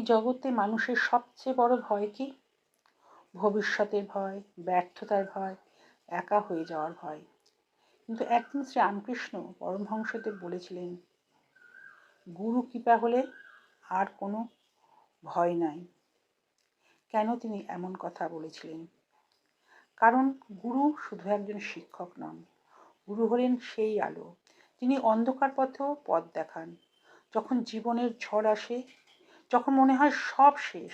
এই জগতে মানুষের সবচেয়ে বড় ভয় কি? ভবিষ্যতের ভয়, ব্যর্থতার ভয়, একা হয়ে যাওয়ার ভয়। কিন্তু একদিন শ্রী রামকৃষ্ণ পরমহংসদেব বলেছিলেন, গুরু কৃপা হলে আর কোনো ভয় নাই। কেন তিনি এমন কথা বলেছিলেন? কারণ গুরু শুধু একজন শিক্ষক নন, গুরু হলেন সেই আলো, তিনি অন্ধকার পথেও পথ দেখান। যখন জীবনের ঝড় আসে, যখন মনে হয় সব শেষ,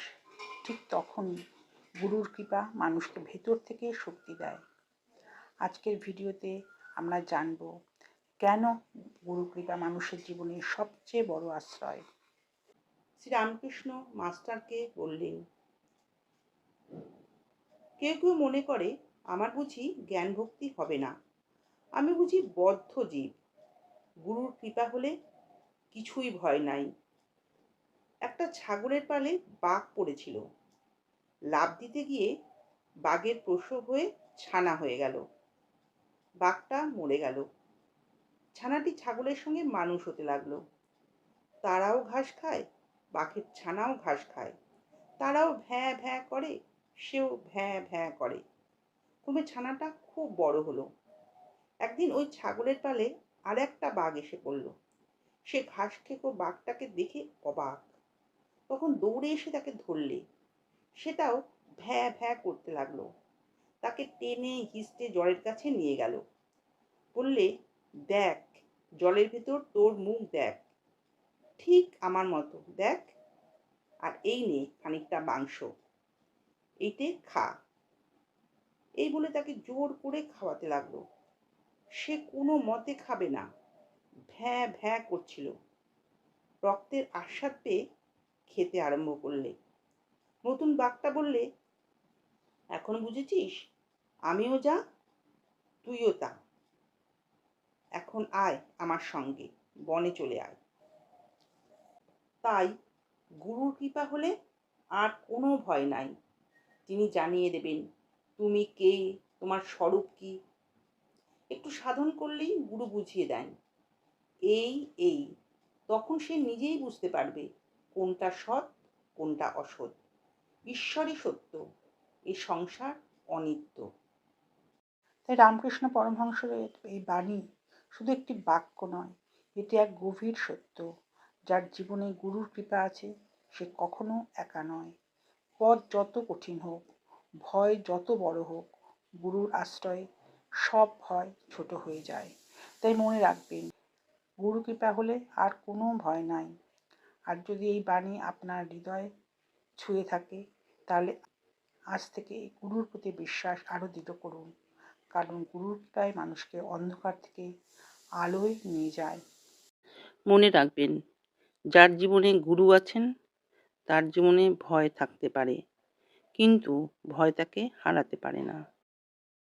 ঠিক তখনই গুরুর কৃপা মানুষকে ভেতর থেকে শক্তি দেয়। আজকের ভিডিওতে আমরা জানব কেন গুরু কৃপা মানুষের জীবনের সবচেয়ে বড় আশ্রয়। শ্রী রামকৃষ্ণ মাস্টারকে বললেন, কেউ কেউ মনে করে আমার বুঝি জ্ঞান ভক্তি হবে না, আমি বুঝি বদ্ধ জীব, গুরুর কৃপা হলে কিছুই ভয় নাই। একটা ছাগলের পালে বাঘ পড়েছিল, লাফ দিতে গিয়ে বাঘের প্রসব হয়ে ছানা হয়ে গেল। বাঘটা মরে গেল। ছানাটি ছাগলের সঙ্গে মানুষ হতে লাগলো। তারাও ঘাস খায়, বাঘের ছানাও ঘাস খায়। তারাও ভ্যাঁ ভ্যাঁ করে, সেও ভ্যাঁ ভ্যাঁ করে। ক্রমে ছানাটা খুব বড় হলো। একদিন ওই ছাগলের পালে আর একটা বাঘ এসে পড়ল। সে ঘাস খেকো বাঘটাকে দেখে অবাক। তখন দৌড়ে এসে তাকে ধরলে। সেটাও ভ্যাঁ ভ্যাঁ করতে লাগলো। তাকে টেনে হিঁচড়ে জলের কাছে নিয়ে গেল। বললে, দেখ, জলের ভেতর তোর মুখ দেখ, ঠিক আমার মতো দেখ, আর এই নে খানিকটা মাংস, এইটে খা। এই বলে তাকে জোর করে খাওয়াতে লাগলো। সে কোনো মতে খাবে না, ভ্যাঁ ভ্যাঁ করছিল। রক্তের আস্বাদ পেয়ে খেতে আরম্ভ করলে। নতুন বাঘটা বললে, এখন বুঝেছিস, আমিও যা, তুইও তা। এখন আয় আমার সঙ্গে, বনে চলে আয়। তাই গুরুর কৃপা হলে আর কোনো ভয় নাই। তিনি জানিয়ে দেবেন তুমি কে, তোমার স্বরূপ কি। একটু সাধন করলেই গুরু বুঝিয়ে দেন, এই এই। তখন সে নিজেই বুঝতে পারবে কোনটা সৎ, কোনটা অসৎ। ঈশ্বরই সত্য, এই সংসার অনিত্য। তাই রামকৃষ্ণ পরমহংসের এই বাণী শুধু একটি বাক্য নয়, এটি এক গভীর সত্য। যার জীবনে গুরুর কৃপা আছে, সে কখনো একা নয়। পথ যত কঠিন হোক, ভয় যত বড় হোক, গুরুর আশ্রয়ে সব ভয় ছোট হয়ে যায়। তাই মনে রাখবেন, গুরু কৃপা হলে আর কোনো ভয় নাই। আর যদি এই বাণী আপনার হৃদয়ে ছুঁয়ে থাকে, তাহলে আজ থেকে গুরুর প্রতি বিশ্বাস আরও দৃঢ় করুন। কারণ গুরুর কৃপায় মানুষকে অন্ধকার থেকে আলোয় নিয়ে যায়। মনে রাখবেন, যার জীবনে গুরু আছেন, তার জীবনে ভয় থাকতে পারে, কিন্তু ভয় তাকে হারাতে পারে না।